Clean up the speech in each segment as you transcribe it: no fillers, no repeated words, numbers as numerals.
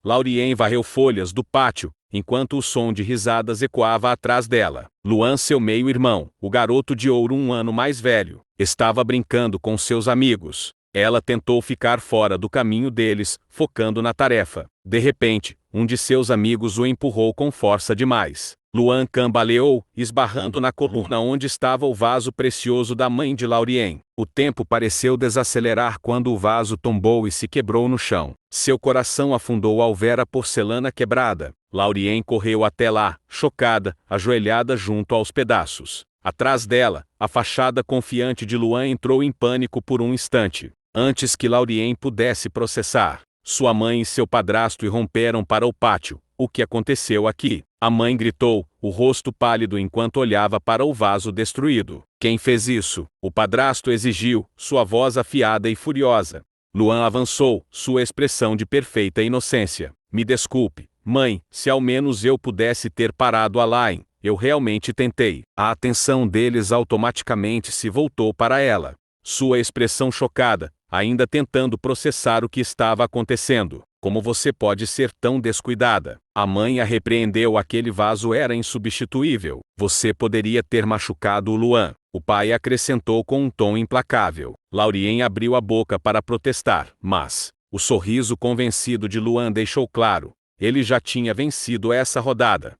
Laurien varreu folhas do pátio, enquanto o som de risadas ecoava atrás dela. Luan, seu meio-irmão, o garoto de ouro 1 ano mais velho, estava brincando com seus amigos. Ela tentou ficar fora do caminho deles, focando na tarefa. De repente, um de seus amigos o empurrou com força demais. Luan cambaleou, esbarrando na coluna onde estava o vaso precioso da mãe de Laurien. O tempo pareceu desacelerar quando o vaso tombou e se quebrou no chão. Seu coração afundou ao ver a porcelana quebrada. Laurien correu até lá, chocada, ajoelhada junto aos pedaços. Atrás dela, a fachada confiante de Luan entrou em pânico por um instante. Antes que Laurien pudesse processar, sua mãe e seu padrasto irromperam para o pátio. O que aconteceu aqui? A mãe gritou, o rosto pálido enquanto olhava para o vaso destruído. Quem fez isso? O padrasto exigiu, sua voz afiada e furiosa. Luan avançou, sua expressão de perfeita inocência. Me desculpe, mãe, se ao menos eu pudesse ter parado a Lain. Eu realmente tentei. A atenção deles automaticamente se voltou para ela. Sua expressão chocada, ainda tentando processar o que estava acontecendo. Como você pode ser tão descuidada? A mãe a repreendeu. Aquele vaso era insubstituível. Você poderia ter machucado o Luan. O pai acrescentou com um tom implacável. Laurien abriu a boca para protestar, mas o sorriso convencido de Luan deixou claro. Ele já tinha vencido essa rodada.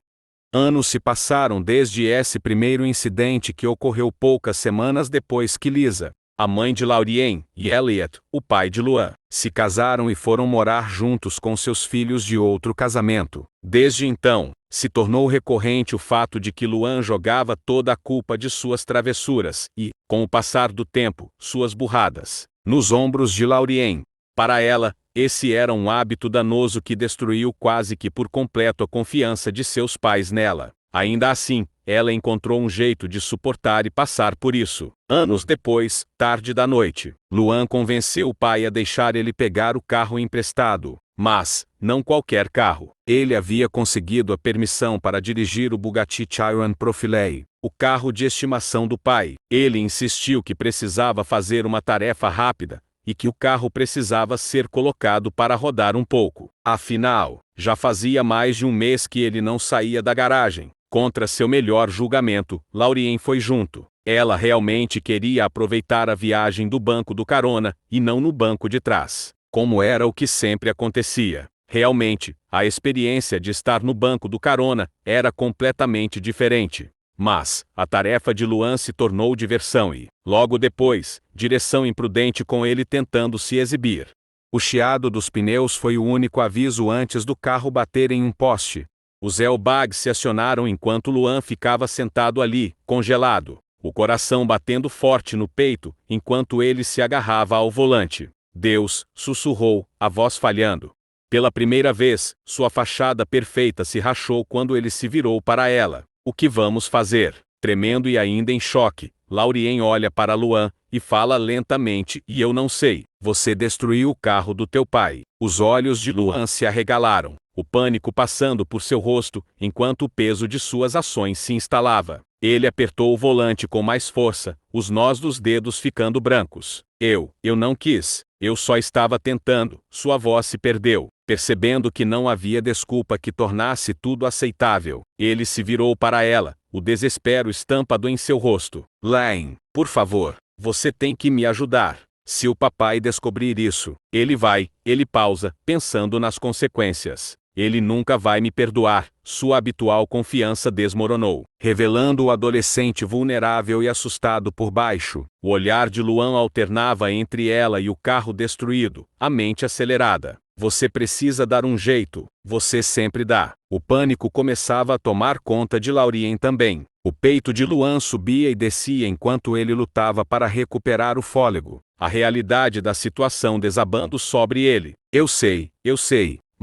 Anos se passaram desde esse primeiro incidente que ocorreu poucas semanas depois que Lisa, a mãe de Laurien, e Elliot, o pai de Luan, se casaram e foram morar juntos com seus filhos de outro casamento. Desde então, se tornou recorrente o fato de que Luan jogava toda a culpa de suas travessuras e, com o passar do tempo, suas burradas, nos ombros de Laurien. Para ela, esse era um hábito danoso que destruiu quase que por completo a confiança de seus pais nela. Ainda assim, ela encontrou um jeito de suportar e passar por isso. Anos depois, tarde da noite, Luan convenceu o pai a deixar ele pegar o carro emprestado. Mas, não qualquer carro. Ele havia conseguido a permissão para dirigir o Bugatti Chiron Profile, o carro de estimação do pai. Ele insistiu que precisava fazer uma tarefa rápida, e que o carro precisava ser colocado para rodar um pouco. Afinal, já fazia mais de um mês que ele não saía da garagem. Contra seu melhor julgamento, Laurien foi junto. Ela realmente queria aproveitar a viagem do banco do carona, e não no banco de trás, como era o que sempre acontecia. Realmente, a experiência de estar no banco do carona era completamente diferente. Mas, a tarefa de Luan se tornou diversão e, logo depois, direção imprudente com ele tentando se exibir. O chiado dos pneus foi o único aviso antes do carro bater em um poste. Os airbags se acionaram enquanto Luan ficava sentado ali, congelado, o coração batendo forte no peito, enquanto ele se agarrava ao volante. Deus, sussurrou, a voz falhando. Pela primeira vez, sua fachada perfeita se rachou quando ele se virou para ela. O que vamos fazer? Tremendo e ainda em choque, Laurien olha para Luan e fala lentamente, e eu não sei. Você destruiu o carro do teu pai. Os olhos de Luan se arregalaram, o pânico passando por seu rosto, enquanto o peso de suas ações se instalava. Ele apertou o volante com mais força, os nós dos dedos ficando brancos. Eu não quis. Eu só estava tentando. Sua voz se perdeu. Percebendo que não havia desculpa que tornasse tudo aceitável, ele se virou para ela, o desespero estampado em seu rosto. Lain, por favor, você tem que me ajudar. Se o papai descobrir isso, ele pausa, pensando nas consequências. Ele nunca vai me perdoar. Sua habitual confiança desmoronou, revelando o adolescente vulnerável e assustado por baixo. O olhar de Luan alternava entre ela e o carro destruído, a mente acelerada. Você precisa dar um jeito. Você sempre dá. O pânico começava a tomar conta de Laurien também. O peito de Luan subia e descia enquanto ele lutava para recuperar o fôlego. A realidade da situação desabando sobre ele. Eu sei.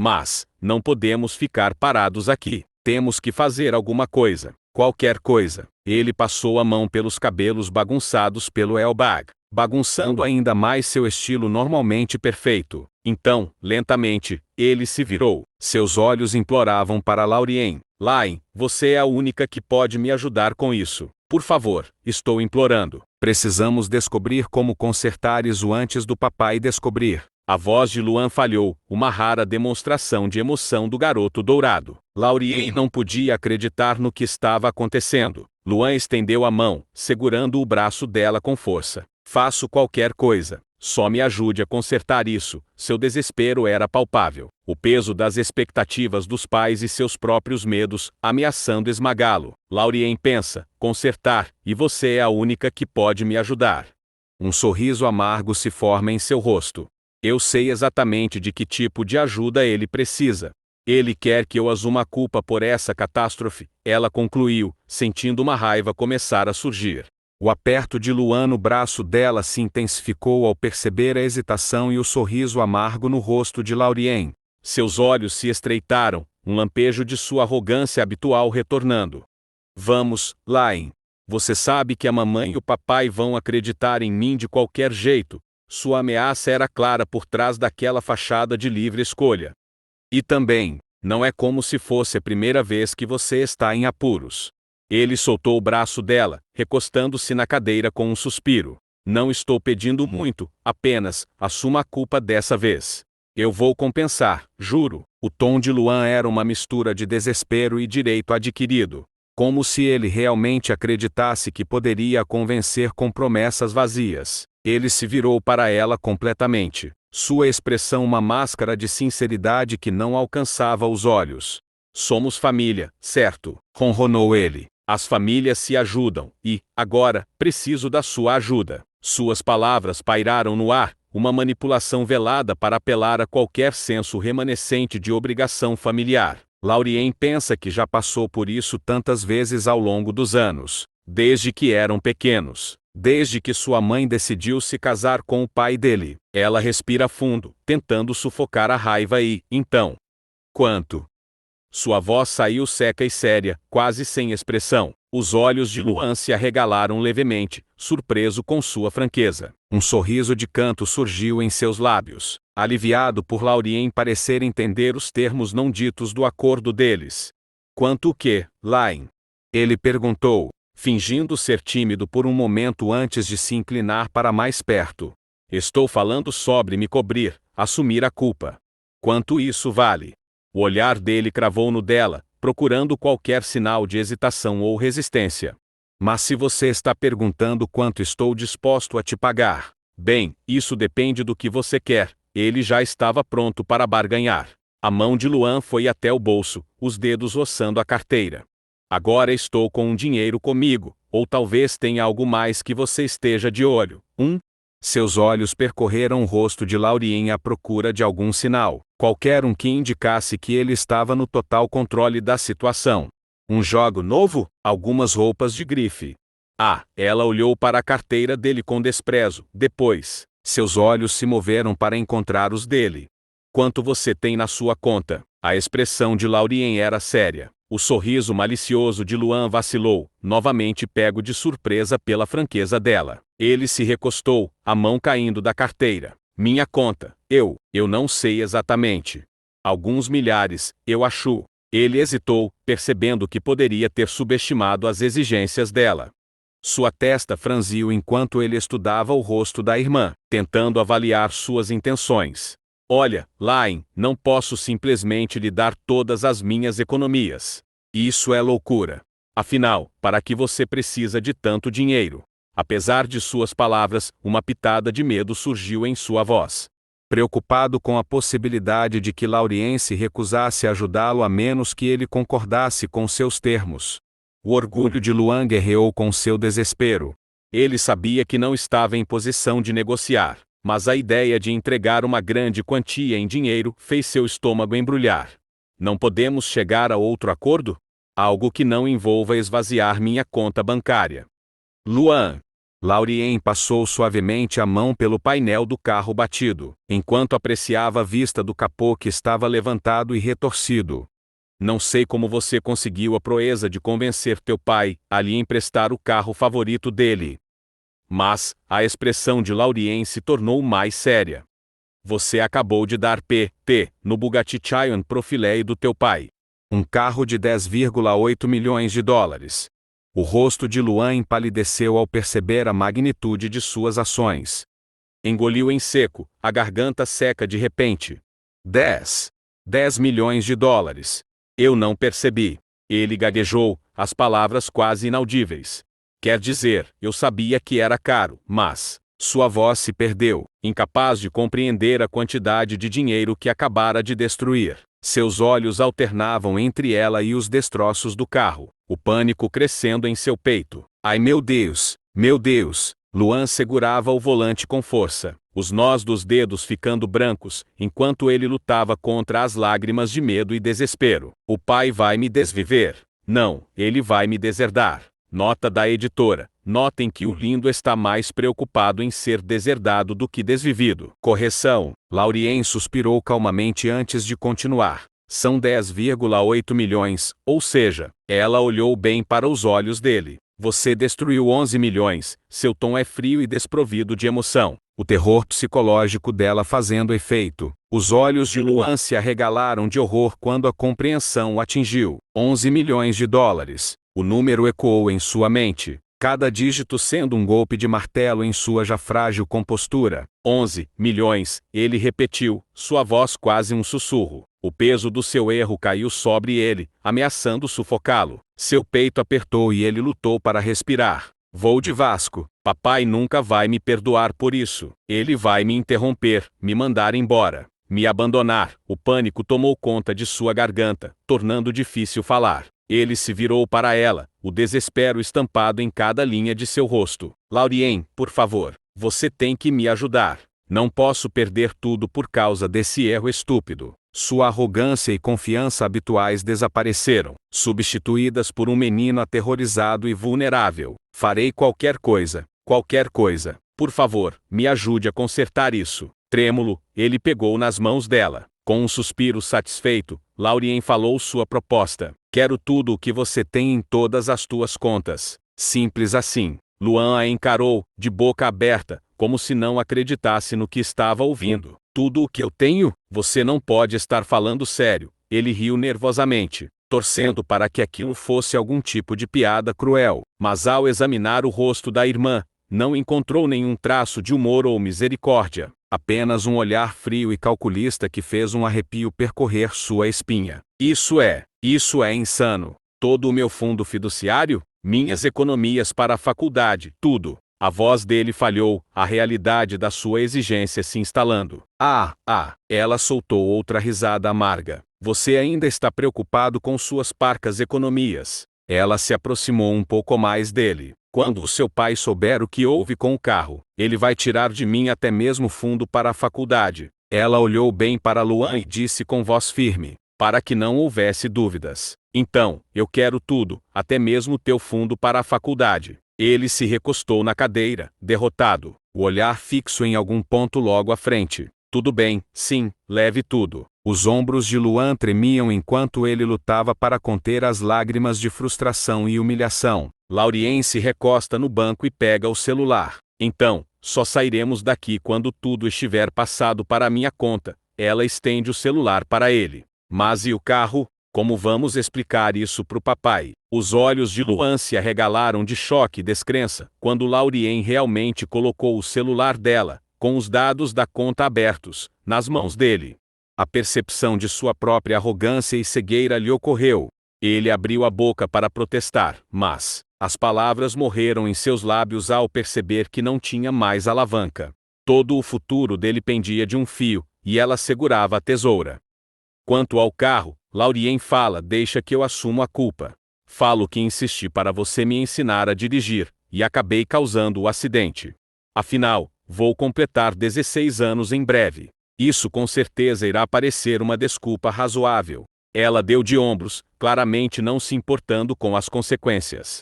Mas, não podemos ficar parados aqui. Temos que fazer alguma coisa. Qualquer coisa. Ele passou a mão pelos cabelos bagunçados pelo airbag, bagunçando ainda mais seu estilo normalmente perfeito. Então, lentamente, ele se virou. Seus olhos imploravam para Laurien. Lain, você é a única que pode me ajudar com isso. Por favor, estou implorando. Precisamos descobrir como consertar isso antes do papai descobrir. A voz de Luan falhou, uma rara demonstração de emoção do garoto dourado. Laurien não podia acreditar no que estava acontecendo. Luan estendeu a mão, segurando o braço dela com força. Faço qualquer coisa. Só me ajude a consertar isso. Seu desespero era palpável. O peso das expectativas dos pais e seus próprios medos, ameaçando esmagá-lo. Laurien pensa, consertar, e você é a única que pode me ajudar. Um sorriso amargo se forma em seu rosto. Eu sei exatamente de que tipo de ajuda ele precisa. Ele quer que eu assuma a culpa por essa catástrofe, ela concluiu, sentindo uma raiva começar a surgir. O aperto de Luan no braço dela se intensificou ao perceber a hesitação e o sorriso amargo no rosto de Laurien. Seus olhos se estreitaram, um lampejo de sua arrogância habitual retornando. Vamos, Lain. Você sabe que a mamãe e o papai vão acreditar em mim de qualquer jeito. Sua ameaça era clara por trás daquela fachada de livre escolha. E também, não é como se fosse a primeira vez que você está em apuros. Ele soltou o braço dela, recostando-se na cadeira com um suspiro. Não estou pedindo muito, apenas, assuma a culpa dessa vez. Eu vou compensar, juro. O tom de Luan era uma mistura de desespero e direito adquirido. Como se ele realmente acreditasse que poderia a convencer com promessas vazias. Ele se virou para ela completamente. Sua expressão uma máscara de sinceridade que não alcançava os olhos. Somos família, certo? Ronronou ele. As famílias se ajudam, e, agora, preciso da sua ajuda. Suas palavras pairaram no ar, uma manipulação velada para apelar a qualquer senso remanescente de obrigação familiar. Laurien pensa que já passou por isso tantas vezes ao longo dos anos, desde que eram pequenos. Desde que sua mãe decidiu se casar com o pai dele, ela respira fundo, tentando sufocar a raiva e, então... Quanto? Sua voz saiu seca e séria, quase sem expressão. Os olhos de Luan se arregalaram levemente, surpreso com sua franqueza. Um sorriso de canto surgiu em seus lábios, aliviado por Laurien parecer entender os termos não ditos do acordo deles. Quanto o quê, Lain? Ele perguntou, fingindo ser tímido por um momento antes de se inclinar para mais perto. Estou falando sobre me cobrir, assumir a culpa. Quanto isso vale? O olhar dele cravou no dela, procurando qualquer sinal de hesitação ou resistência. Mas se você está perguntando quanto estou disposto a te pagar, bem, isso depende do que você quer. Ele já estava pronto para barganhar. A mão de Luan foi até o bolso, os dedos roçando a carteira. Agora estou com um dinheiro comigo, ou talvez tenha algo mais que você esteja de olho. Seus olhos percorreram o rosto de Laurien à procura de algum sinal, qualquer um que indicasse que ele estava no total controle da situação. Um jogo novo? Algumas roupas de grife. Ela olhou para a carteira dele com desprezo. Depois, seus olhos se moveram para encontrar os dele. Quanto você tem na sua conta? A expressão de Laurien era séria. O sorriso malicioso de Luan vacilou, novamente pego de surpresa pela franqueza dela. Ele se recostou, a mão caindo da carteira. Minha conta, eu não sei exatamente. Alguns milhares, eu acho. Ele hesitou, percebendo que poderia ter subestimado as exigências dela. Sua testa franziu enquanto ele estudava o rosto da irmã, tentando avaliar suas intenções. Olha, Lain, não posso simplesmente lhe dar todas as minhas economias. Isso é loucura. Afinal, para que você precisa de tanto dinheiro? Apesar de suas palavras, uma pitada de medo surgiu em sua voz. Preocupado com a possibilidade de que Laurien se recusasse a ajudá-lo a menos que ele concordasse com seus termos. O orgulho de Luan guerreou com seu desespero. Ele sabia que não estava em posição de negociar. Mas a ideia de entregar uma grande quantia em dinheiro fez seu estômago embrulhar. Não podemos chegar a outro acordo? Algo que não envolva esvaziar minha conta bancária. Luan. Laurien passou suavemente a mão pelo painel do carro batido, enquanto apreciava a vista do capô que estava levantado e retorcido. Não sei como você conseguiu a proeza de convencer teu pai a lhe emprestar o carro favorito dele. Mas, a expressão de Laurien se tornou mais séria. Você acabou de dar PT no Bugatti Chiron pro filé do teu pai. Um carro de 10,8 milhões de dólares. O rosto de Luan empalideceu ao perceber a magnitude de suas ações. Engoliu em seco, a garganta seca de repente. 10 milhões de dólares. Eu não percebi. Ele gaguejou, as palavras quase inaudíveis. Quer dizer, eu sabia que era caro, mas... Sua voz se perdeu, incapaz de compreender a quantidade de dinheiro que acabara de destruir. Seus olhos alternavam entre ela e os destroços do carro, o pânico crescendo em seu peito. Ai meu Deus! Meu Deus! Luan segurava o volante com força, os nós dos dedos ficando brancos, enquanto ele lutava contra as lágrimas de medo e desespero. O pai vai me desviver. Não, ele vai me deserdar. Nota da editora. Notem que o lindo está mais preocupado em ser deserdado do que desvivido. Correção. Laurien suspirou calmamente antes de continuar. São 10,8 milhões, ou seja, ela olhou bem para os olhos dele. Você destruiu 11 milhões, seu tom é frio e desprovido de emoção. O terror psicológico dela fazendo efeito. Os olhos de Luan se arregalaram de horror quando a compreensão o atingiu. 11 milhões de dólares. O número ecoou em sua mente, cada dígito sendo um golpe de martelo em sua já frágil compostura. 11 milhões, ele repetiu, sua voz quase um sussurro. O peso do seu erro caiu sobre ele, ameaçando sufocá-lo. Seu peito apertou e ele lutou para respirar. Vou de Vasco. Papai nunca vai me perdoar por isso. Ele vai me interromper, me mandar embora, me abandonar. O pânico tomou conta de sua garganta, tornando difícil falar. Ele se virou para ela, o desespero estampado em cada linha de seu rosto. Laurien, por favor, você tem que me ajudar. Não posso perder tudo por causa desse erro estúpido. Sua arrogância e confiança habituais desapareceram, substituídas por um menino aterrorizado e vulnerável. Farei qualquer coisa, por favor, me ajude a consertar isso. Trêmulo, ele pegou nas mãos dela. Com um suspiro satisfeito, Laurien falou sua proposta. Quero tudo o que você tem em todas as tuas contas. Simples assim. Luan a encarou, de boca aberta, como se não acreditasse no que estava ouvindo. Tudo o que eu tenho? Você não pode estar falando sério. Ele riu nervosamente, torcendo para que aquilo fosse algum tipo de piada cruel. Mas ao examinar o rosto da irmã, não encontrou nenhum traço de humor ou misericórdia. Apenas um olhar frio e calculista que fez um arrepio percorrer sua espinha. Isso é insano. Todo o meu fundo fiduciário? Minhas economias para a faculdade, tudo. A voz dele falhou, a realidade da sua exigência se instalando. Ela soltou outra risada amarga. Você ainda está preocupado com suas parcas economias. Ela se aproximou um pouco mais dele. Quando o seu pai souber o que houve com o carro, ele vai tirar de mim até mesmo fundo para a faculdade. Ela olhou bem para Luan e disse com voz firme, para que não houvesse dúvidas. Então, eu quero tudo, até mesmo teu fundo para a faculdade. Ele se recostou na cadeira, derrotado, o olhar fixo em algum ponto logo à frente. Tudo bem, sim, leve tudo. Os ombros de Luan tremiam enquanto ele lutava para conter as lágrimas de frustração e humilhação. Laurien se recosta no banco e pega o celular. Então, só sairemos daqui quando tudo estiver passado para a minha conta. Ela estende o celular para ele. Mas e o carro? Como vamos explicar isso pro papai? Os olhos de Luan se arregalaram de choque e descrença quando Laurien realmente colocou o celular dela, com os dados da conta abertos, nas mãos dele. A percepção de sua própria arrogância e cegueira lhe ocorreu. Ele abriu a boca para protestar, mas as palavras morreram em seus lábios ao perceber que não tinha mais alavanca. Todo o futuro dele pendia de um fio, e ela segurava a tesoura. Quanto ao carro, Laurien fala, deixa que eu assumo a culpa. Falo que insisti para você me ensinar a dirigir, e acabei causando o acidente. Afinal, vou completar 16 anos em breve. Isso com certeza irá parecer uma desculpa razoável. Ela deu de ombros, claramente não se importando com as consequências.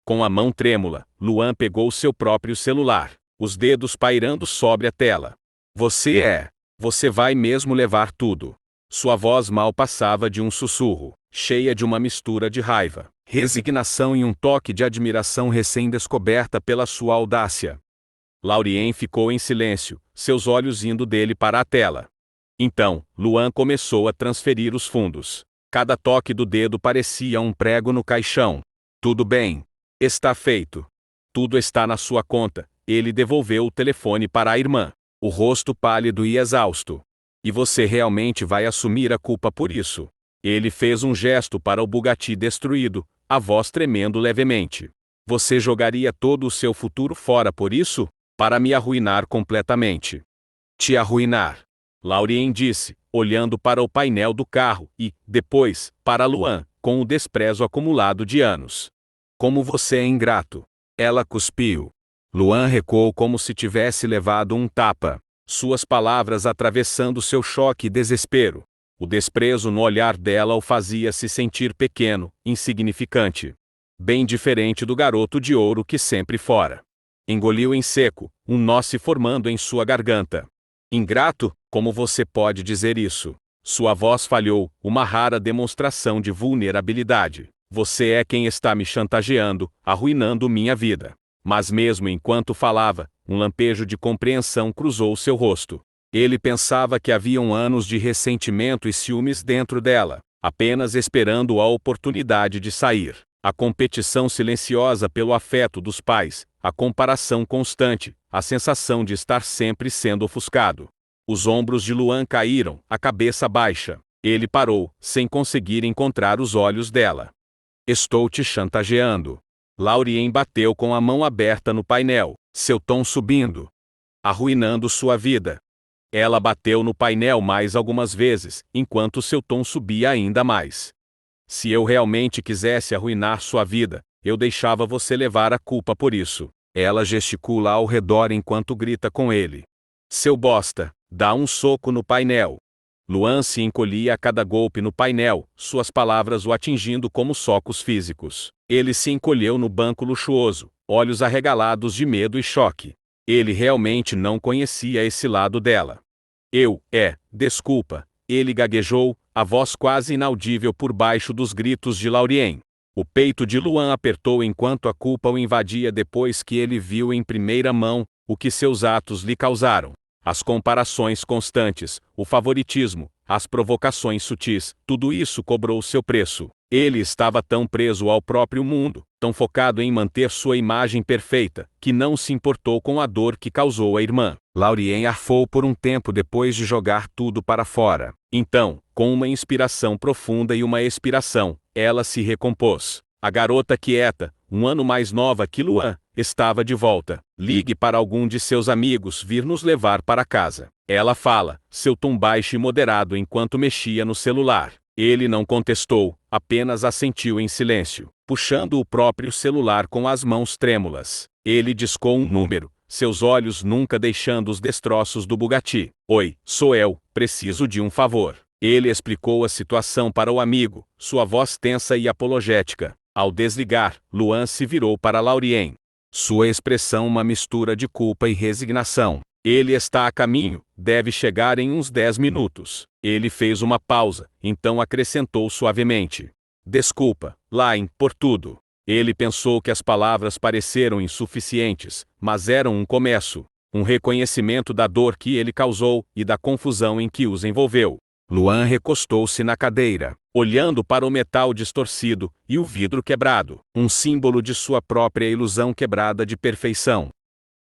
Com a mão trêmula, Luan pegou seu próprio celular, os dedos pairando sobre a tela. Você vai mesmo levar tudo. Sua voz mal passava de um sussurro, cheia de uma mistura de raiva, resignação e um toque de admiração recém-descoberta pela sua audácia. Laurien ficou em silêncio, seus olhos indo dele para a tela. Então, Luan começou a transferir os fundos. Cada toque do dedo parecia um prego no caixão. Tudo bem. Está feito. Tudo está na sua conta. Ele devolveu o telefone para a irmã. o rosto pálido e exausto. E você realmente vai assumir a culpa por isso? Ele fez um gesto para o Bugatti destruído, a voz tremendo levemente. Você jogaria todo o seu futuro fora por isso? Para me arruinar completamente. Te arruinar. Laurien disse, olhando para o painel do carro e, depois, para Luan, com o desprezo acumulado de anos. Como você é ingrato. Ela cuspiu. Luan recuou como se tivesse levado um tapa. Suas palavras atravessando seu choque e desespero. O desprezo no olhar dela o fazia se sentir pequeno, insignificante. Bem diferente do garoto de ouro que sempre fora. Engoliu em seco, um nó se formando em sua garganta. Ingrato, como você pode dizer isso? Sua voz falhou, uma rara demonstração de vulnerabilidade. Você é quem está me chantageando, arruinando minha vida. Mas mesmo enquanto falava, um lampejo de compreensão cruzou seu rosto. Ele pensava que haviam anos de ressentimento e ciúmes dentro dela, apenas esperando a oportunidade de sair. A competição silenciosa pelo afeto dos pais, a comparação constante, a sensação de estar sempre sendo ofuscado. Os ombros de Luan caíram, a cabeça baixa. Ele parou, sem conseguir encontrar os olhos dela. Estou te chantageando. Laurien bateu com a mão aberta no painel, seu tom subindo. Arruinando sua vida. Ela bateu no painel mais algumas vezes, enquanto seu tom subia ainda mais. Se eu realmente quisesse arruinar sua vida, eu deixava você levar a culpa por isso. Ela gesticula ao redor enquanto grita com ele. Seu bosta, dá um soco no painel. Luan se encolhia a cada golpe no painel, suas palavras o atingindo como socos físicos. Ele se encolheu no banco luxuoso, olhos arregalados de medo e choque. Ele realmente não conhecia esse lado dela. Desculpa, ele gaguejou, a voz quase inaudível por baixo dos gritos de Laurien. O peito de Luan apertou enquanto a culpa o invadia depois que ele viu em primeira mão o que seus atos lhe causaram. As comparações constantes, o favoritismo, as provocações sutis, tudo isso cobrou seu preço. Ele estava tão preso ao próprio mundo, tão focado em manter sua imagem perfeita, que não se importou com a dor que causou a irmã. Laurien arfou por um tempo depois de jogar tudo para fora. Então, com uma inspiração profunda e uma expiração, ela se recompôs. A garota quieta, um ano mais nova que Luan, estava de volta. Ligue para algum de seus amigos vir nos levar para casa. Ela fala, seu tom baixo e moderado enquanto mexia no celular. Ele não contestou, apenas assentiu em silêncio, puxando o próprio celular com as mãos trêmulas. Ele discou um número, seus olhos nunca deixando os destroços do Bugatti. Oi, sou eu, preciso de um favor. Ele explicou a situação para o amigo, sua voz tensa e apologética. Ao desligar, Luan se virou para Laurien. Sua expressão uma mistura de culpa e resignação. Ele está a caminho, deve chegar em uns 10 minutos. Ele fez uma pausa, então acrescentou suavemente. Desculpa, Lain, por tudo. Ele pensou que as palavras pareceram insuficientes, mas eram um começo. Um reconhecimento da dor que ele causou e da confusão em que os envolveu. Luan recostou-se na cadeira, olhando para o metal distorcido e o vidro quebrado, um símbolo de sua própria ilusão quebrada de perfeição.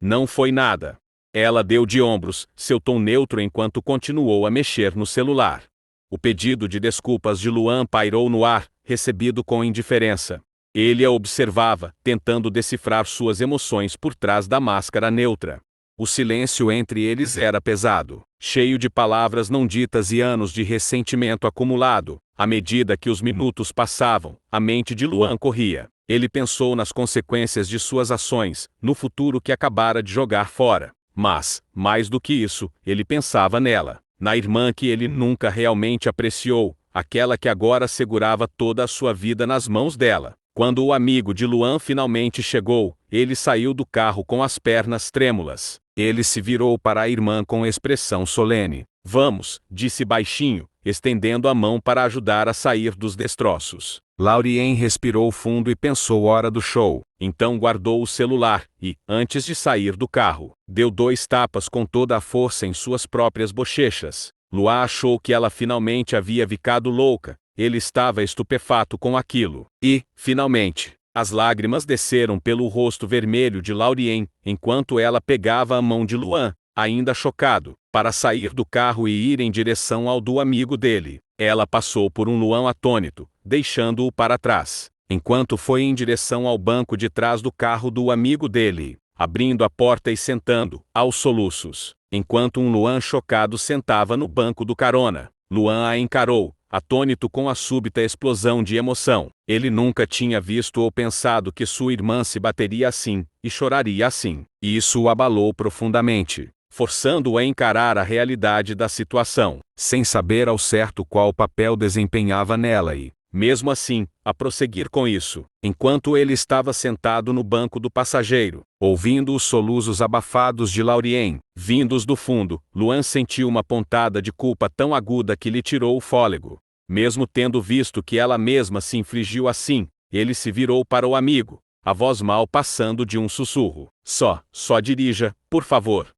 Não foi nada. Ela deu de ombros, seu tom neutro enquanto continuou a mexer no celular. O pedido de desculpas de Luan pairou no ar, recebido com indiferença. Ele a observava, tentando decifrar suas emoções por trás da máscara neutra. O silêncio entre eles era pesado, cheio de palavras não ditas e anos de ressentimento acumulado. À medida que os minutos passavam, a mente de Luan corria. Ele pensou nas consequências de suas ações, no futuro que acabara de jogar fora. Mas, mais do que isso, ele pensava nela, na irmã que ele nunca realmente apreciou, aquela que agora segurava toda a sua vida nas mãos dela. Quando o amigo de Luan finalmente chegou, ele saiu do carro com as pernas trêmulas. Ele se virou para a irmã com expressão solene. Vamos, disse baixinho, estendendo a mão para ajudar a sair dos destroços. Laurien respirou fundo e pensou hora do show. Então guardou o celular e, antes de sair do carro, deu 2 tapas com toda a força em suas próprias bochechas. Luan achou que ela finalmente havia ficado louca. Ele estava estupefato com aquilo. E, finalmente, as lágrimas desceram pelo rosto vermelho de Laurien, enquanto ela pegava a mão de Luan, ainda chocado, para sair do carro e ir em direção ao do amigo dele. Ela passou por um Luan atônito, deixando-o para trás, enquanto foi em direção ao banco de trás do carro do amigo dele, abrindo a porta e sentando, aos soluços, enquanto um Luan chocado sentava no banco do carona. Luan a encarou, atônito com a súbita explosão de emoção. Ele nunca tinha visto ou pensado que sua irmã se bateria assim, e choraria assim. E isso o abalou profundamente, forçando-o a encarar a realidade da situação, sem saber ao certo qual papel desempenhava nela e, mesmo assim, a prosseguir com isso. Enquanto ele estava sentado no banco do passageiro, ouvindo os soluços abafados de Laurien, vindos do fundo, Luan sentiu uma pontada de culpa tão aguda que lhe tirou o fôlego. Mesmo tendo visto que ela mesma se infligiu assim, ele se virou para o amigo, a voz mal passando de um sussurro. Só dirija, por favor.